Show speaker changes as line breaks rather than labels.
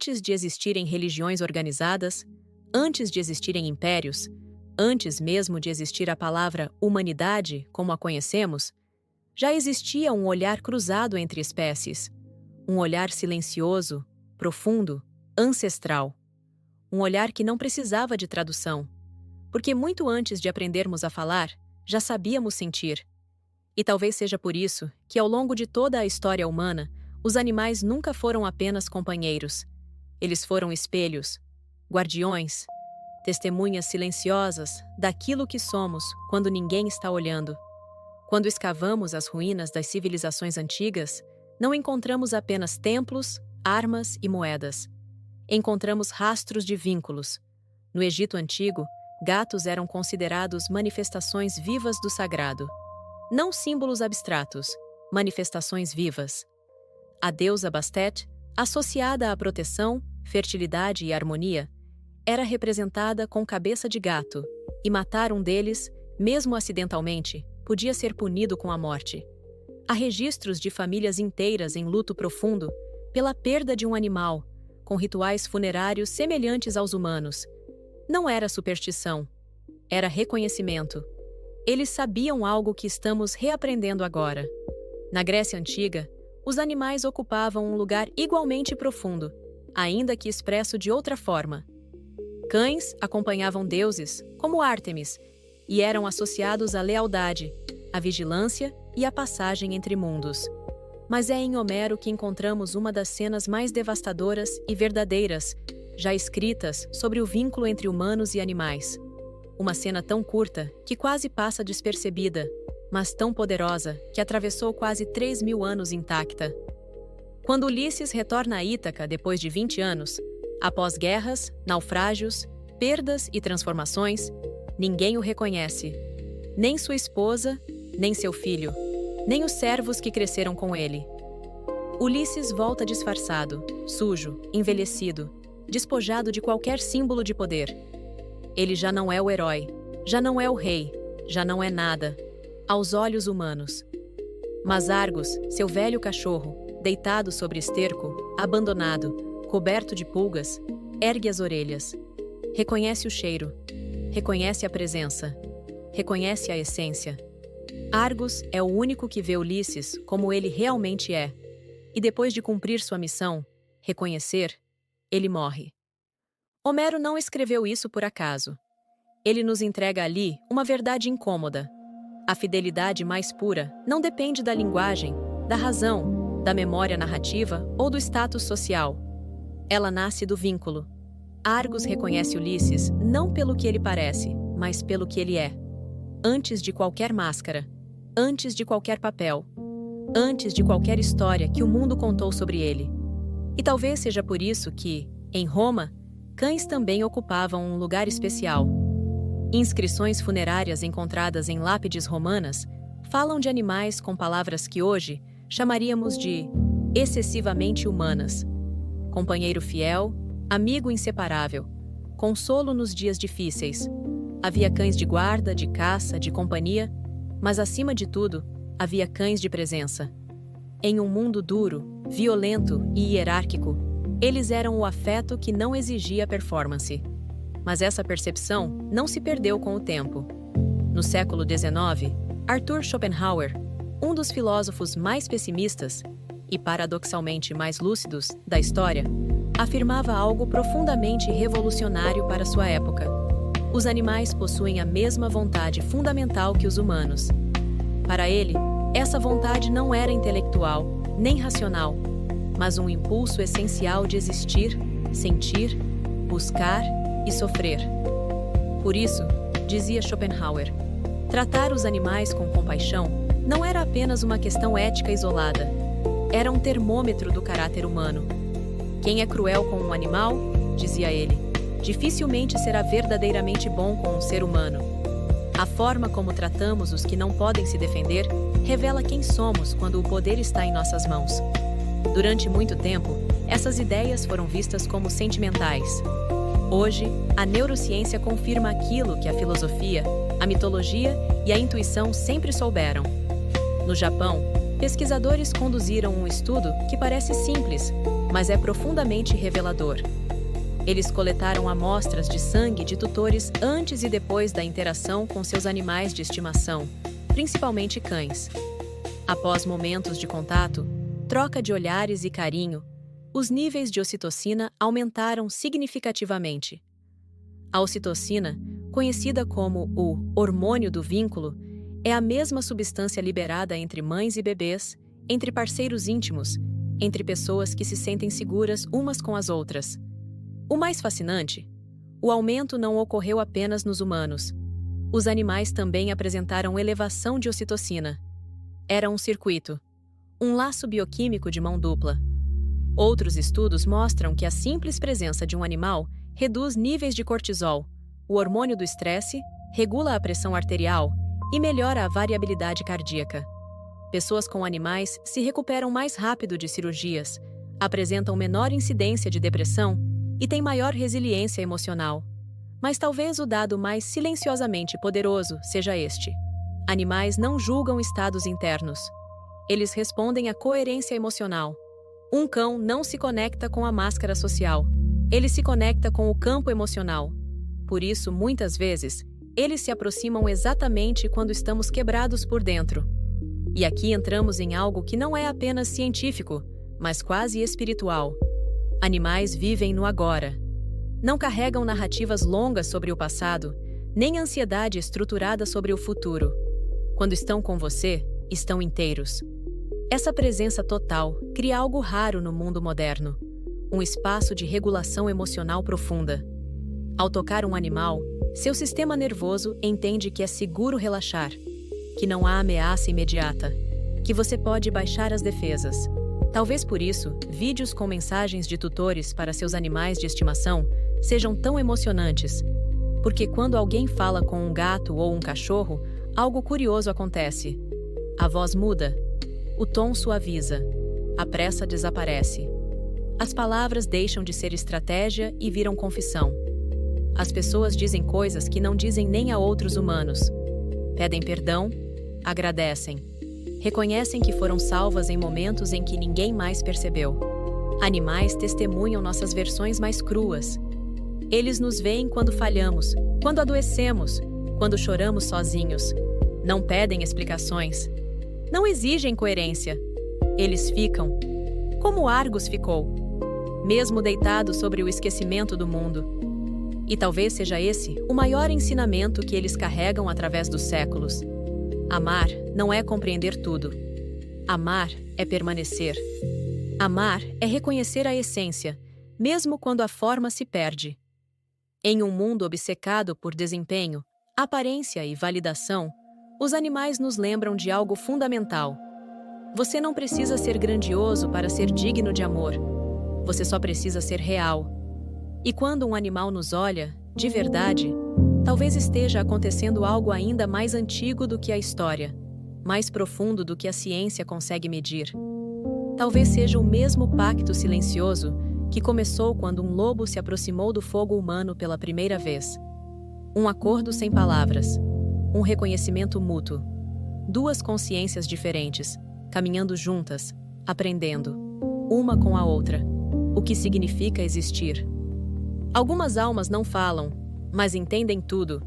antes de existirem religiões organizadas, antes de existirem impérios, antes mesmo de existir a palavra humanidade como a conhecemos, já existia um olhar cruzado entre espécies, um olhar silencioso, profundo, ancestral. Um olhar que não precisava de tradução, porque muito antes de aprendermos a falar, já sabíamos sentir. E talvez seja por isso que, ao longo de toda a história humana, os animais nunca foram apenas companheiros. Eles foram espelhos, guardiões, testemunhas silenciosas daquilo que somos quando ninguém está olhando. Quando escavamos as ruínas das civilizações antigas, não encontramos apenas templos, armas e moedas. Encontramos rastros de vínculos. No Egito Antigo, gatos eram considerados manifestações vivas do sagrado. Não símbolos abstratos, manifestações vivas. A deusa Bastet, associada à proteção, fertilidade e harmonia, era representada com cabeça de gato, e matar um deles, mesmo acidentalmente, podia ser punido com a morte. Há registros de famílias inteiras em luto profundo pela perda de um animal, com rituais funerários semelhantes aos humanos. Não era superstição, era reconhecimento. Eles sabiam algo que estamos reaprendendo agora. Na Grécia Antiga, os animais ocupavam um lugar igualmente profundo, ainda que expresso de outra forma. Cães acompanhavam deuses, como Ártemis, e eram associados à lealdade, à vigilância e à passagem entre mundos. Mas é em Homero que encontramos uma das cenas mais devastadoras e verdadeiras, já escritas sobre o vínculo entre humanos e animais. Uma cena tão curta que quase passa despercebida, mas tão poderosa que atravessou quase 3.000 anos intacta. Quando Ulisses retorna a Ítaca depois de 20 anos, após guerras, naufrágios, perdas e transformações, ninguém o reconhece. Nem sua esposa, nem seu filho, nem os servos que cresceram com ele. Ulisses volta disfarçado, sujo, envelhecido, despojado de qualquer símbolo de poder. Ele já não é o herói, já não é o rei, já não é nada, aos olhos humanos. Mas Argos, seu velho cachorro, deitado sobre esterco, abandonado, coberto de pulgas, ergue as orelhas. Reconhece o cheiro, reconhece a presença, reconhece a essência. Argos é o único que vê Ulisses como ele realmente é. E depois de cumprir sua missão, reconhecer, ele morre. Homero não escreveu isso por acaso. Ele nos entrega ali uma verdade incômoda. A fidelidade mais pura não depende da linguagem, da razão, da memória narrativa ou do status social. Ela nasce do vínculo. Argos reconhece Ulisses não pelo que ele parece, mas pelo que ele é. Antes de qualquer máscara, antes de qualquer papel, antes de qualquer história que o mundo contou sobre ele. E talvez seja por isso que, em Roma, cães também ocupavam um lugar especial. Inscrições funerárias encontradas em lápides romanas falam de animais com palavras que hoje chamaríamos de excessivamente humanas. Companheiro fiel, amigo inseparável, consolo nos dias difíceis. Havia cães de guarda, de caça, de companhia, mas acima de tudo, havia cães de presença. Em um mundo duro, violento e hierárquico, eles eram o afeto que não exigia performance. Mas essa percepção não se perdeu com o tempo. No século XIX, Arthur Schopenhauer, um dos filósofos mais pessimistas e paradoxalmente mais lúcidos da história, afirmava algo profundamente revolucionário para sua época. Os animais possuem a mesma vontade fundamental que os humanos. Para ele, essa vontade não era intelectual, nem racional, mas um impulso essencial de existir, sentir, buscar e sofrer. Por isso, dizia Schopenhauer, tratar os animais com compaixão não era apenas uma questão ética isolada, era um termômetro do caráter humano. Quem é cruel com um animal, dizia ele, dificilmente será verdadeiramente bom com um ser humano. A forma como tratamos os que não podem se defender revela quem somos quando o poder está em nossas mãos. Durante muito tempo, essas ideias foram vistas como sentimentais. Hoje, a neurociência confirma aquilo que a filosofia, a mitologia e a intuição sempre souberam. No Japão, pesquisadores conduziram um estudo que parece simples, mas é profundamente revelador. Eles coletaram amostras de sangue de tutores antes e depois da interação com seus animais de estimação, principalmente cães. Após momentos de contato, troca de olhares e carinho, os níveis de ocitocina aumentaram significativamente. A ocitocina, conhecida como o hormônio do vínculo, é a mesma substância liberada entre mães e bebês, entre parceiros íntimos, entre pessoas que se sentem seguras umas com as outras. O mais fascinante: o aumento não ocorreu apenas nos humanos. Os animais também apresentaram elevação de ocitocina. Era um circuito, um laço bioquímico de mão dupla. Outros estudos mostram que a simples presença de um animal reduz níveis de cortisol, o hormônio do estresse, regula a pressão arterial e melhora a variabilidade cardíaca. Pessoas com animais se recuperam mais rápido de cirurgias, apresentam menor incidência de depressão e têm maior resiliência emocional. Mas talvez o dado mais silenciosamente poderoso seja este: animais não julgam estados internos. Eles respondem à coerência emocional. Um cão não se conecta com a máscara social. Ele se conecta com o campo emocional. Por isso, muitas vezes, eles se aproximam exatamente quando estamos quebrados por dentro. E aqui entramos em algo que não é apenas científico, mas quase espiritual. Animais vivem no agora. Não carregam narrativas longas sobre o passado, nem ansiedade estruturada sobre o futuro. Quando estão com você, estão inteiros. Essa presença total cria algo raro no mundo moderno: um espaço de regulação emocional profunda. Ao tocar um animal, seu sistema nervoso entende que é seguro relaxar, que não há ameaça imediata, que você pode baixar as defesas. Talvez por isso, vídeos com mensagens de tutores para seus animais de estimação sejam tão emocionantes, porque quando alguém fala com um gato ou um cachorro, algo curioso acontece. A voz muda, o tom suaviza, a pressa desaparece. As palavras deixam de ser estratégia e viram confissão. As pessoas dizem coisas que não dizem nem a outros humanos. Pedem perdão, agradecem. Reconhecem que foram salvas em momentos em que ninguém mais percebeu. Animais testemunham nossas versões mais cruas. Eles nos veem quando falhamos, quando adoecemos, quando choramos sozinhos. Não pedem explicações. Não exigem coerência. Eles ficam, como Argus ficou, mesmo deitado sobre o esquecimento do mundo. E talvez seja esse o maior ensinamento que eles carregam através dos séculos. Amar não é compreender tudo. Amar é permanecer. Amar é reconhecer a essência, mesmo quando a forma se perde. Em um mundo obcecado por desempenho, aparência e validação, os animais nos lembram de algo fundamental. Você não precisa ser grandioso para ser digno de amor. Você só precisa ser real. E quando um animal nos olha, de verdade, talvez esteja acontecendo algo ainda mais antigo do que a história, mais profundo do que a ciência consegue medir. Talvez seja o mesmo pacto silencioso que começou quando um lobo se aproximou do fogo humano pela primeira vez. Um acordo sem palavras, um reconhecimento mútuo. Duas consciências diferentes, caminhando juntas, aprendendo, uma com a outra, o que significa existir. Algumas almas não falam, mas entendem tudo.